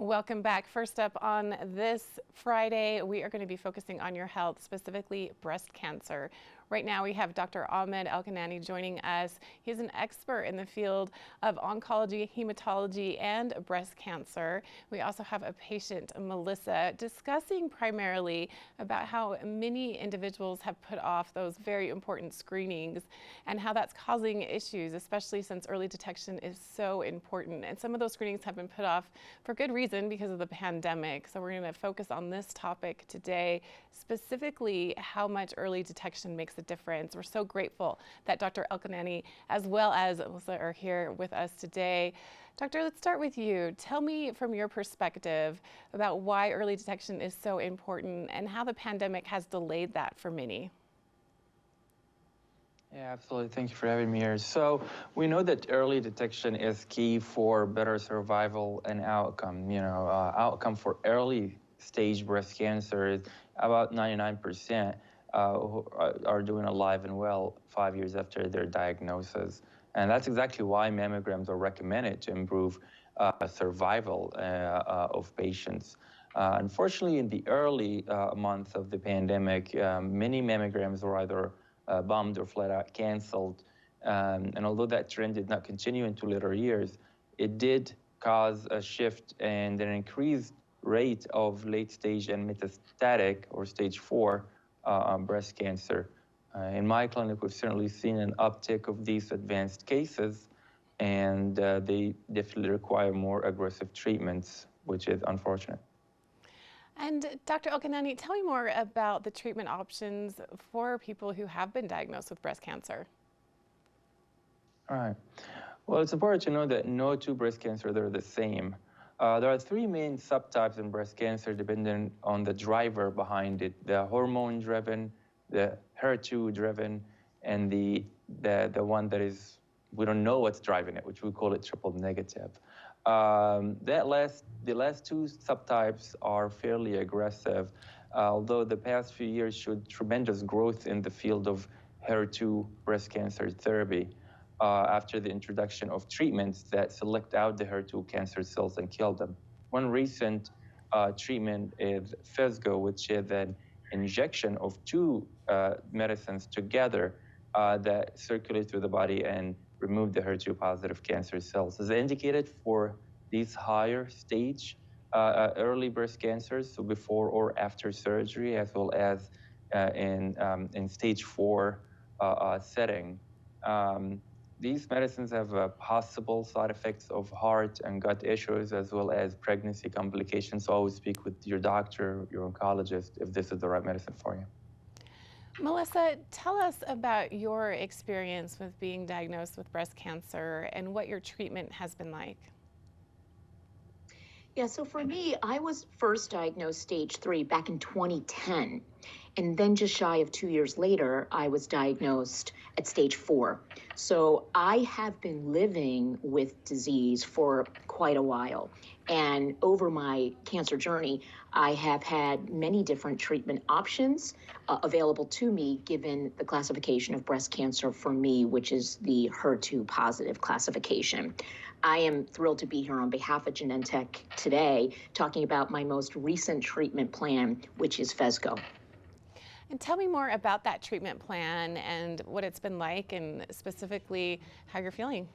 Welcome back. First up on this Friday, we are going to be focusing on your health, specifically breast cancer. Right now we have Dr. Ahmed Elkhanany joining us. He's an expert in the field of oncology, hematology, and breast cancer. We also have a patient, Melissa, discussing primarily about how many individuals have put off those very important screenings and how that's causing issues, especially since early detection is so important. And some of those screenings have been put off for good reason because of the pandemic. So we're going to focus on this topic today, specifically how much early detection makes a difference. We're so grateful that Dr. Elkhanany as well as Melissa are here with us today. Doctor, let's start with you. Tell me from your perspective about why early detection is so important and how the pandemic has delayed that for many. Yeah, absolutely. Thank you for having me here. So we know that early detection is key for better survival and outcome. Outcome for early stage breast cancer is about 99% who are doing alive and well 5 years after their diagnosis. And that's exactly why mammograms are recommended to improve survival of patients. Unfortunately, in the early months of the pandemic, many mammograms were either bombed or flat out canceled. And although that trend did not continue into later years, it did cause a shift and an increased rate of late stage and metastatic or stage 4 breast cancer. In my clinic, we've certainly seen an uptick of these advanced cases, and they definitely require more aggressive treatments, which is unfortunate. And Dr. Elkhanany, tell me more about the treatment options for people who have been diagnosed with breast cancer. All right. Well, it's important to know that no two breast cancer are the same. There are three main subtypes in breast cancer depending on the driver behind it: the hormone-driven, the HER2-driven, and the one that is, we don't know what's driving it, which we call it triple negative. The last two subtypes are fairly aggressive, although the past few years showed tremendous growth in the field of HER2 breast cancer therapy after the introduction of treatments that select out the HER2 cancer cells and kill them. One recent treatment is Phesgo, which is an injection of two medicines together that circulate through the body and remove the HER2 positive cancer cells. Is indicated for these higher stage early breast cancers, so before or after surgery, as well as in stage 4 setting. These medicines have possible side effects of heart and gut issues, as well as pregnancy complications. So always speak with your doctor, your oncologist, if this is the right medicine for you. Melissa, tell us about your experience with being diagnosed with breast cancer and what your treatment has been like. Yeah, so for me, I was first diagnosed stage 3 back in 2010. And then just shy of 2 years later, I was diagnosed at stage 4. So I have been living with disease for quite a while. And over my cancer journey, I have had many different treatment options available to me, given the classification of breast cancer for me, which is the HER2 positive classification. I am thrilled to be here on behalf of Genentech today, talking about my most recent treatment plan, which is Phesgo. And tell me more about that treatment plan and what it's been like, and specifically how you're feeling.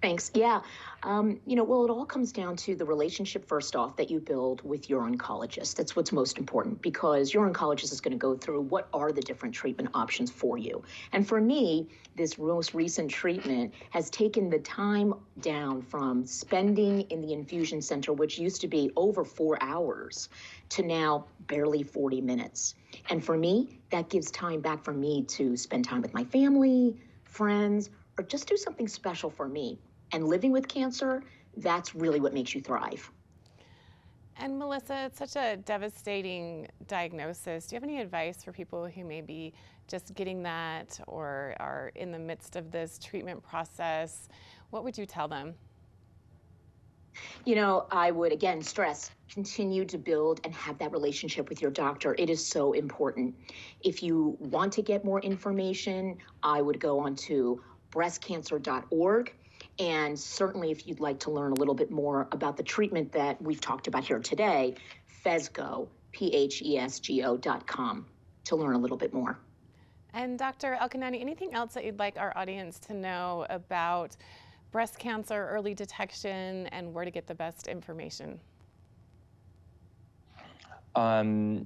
Thanks. Yeah. Well, it all comes down to the relationship, first off, that you build with your oncologist. That's what's most important, because your oncologist is going to go through what are the different treatment options for you. And for me, this most recent treatment has taken the time down from spending in the infusion center, which used to be over 4 hours, to now barely 40 minutes. And for me, that gives time back for me to spend time with my family, friends, or just do something special for me. And living with cancer, that's really what makes you thrive. And Melissa, it's such a devastating diagnosis. Do you have any advice for people who may be just getting that or are in the midst of this treatment process? What would you tell them? I would, again, stress, continue to build and have that relationship with your doctor. It is so important. If you want to get more information, I would go on to breastcancer.org And certainly, if you'd like to learn a little bit more about the treatment that we've talked about here today, PHESGO, PHESGO.com, to learn a little bit more. And Dr. Elkhanany, anything else that you'd like our audience to know about breast cancer, early detection, and where to get the best information? I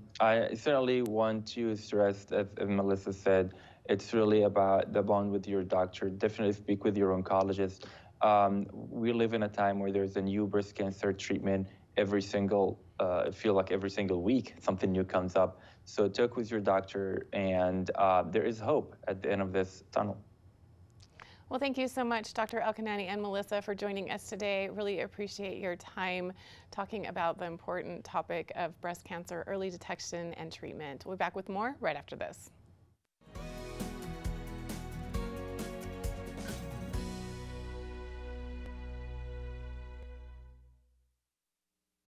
certainly want to stress, as Melissa said, it's really about the bond with your doctor. Definitely speak with your oncologist. We live in a time where there's a new breast cancer treatment every single, every single week, something new comes up. So talk with your doctor, and there is hope at the end of this tunnel. Well, thank you so much, Dr. Elkhanany and Melissa, for joining us today. Really appreciate your time talking about the important topic of breast cancer, early detection and treatment. We'll be back with more right after this.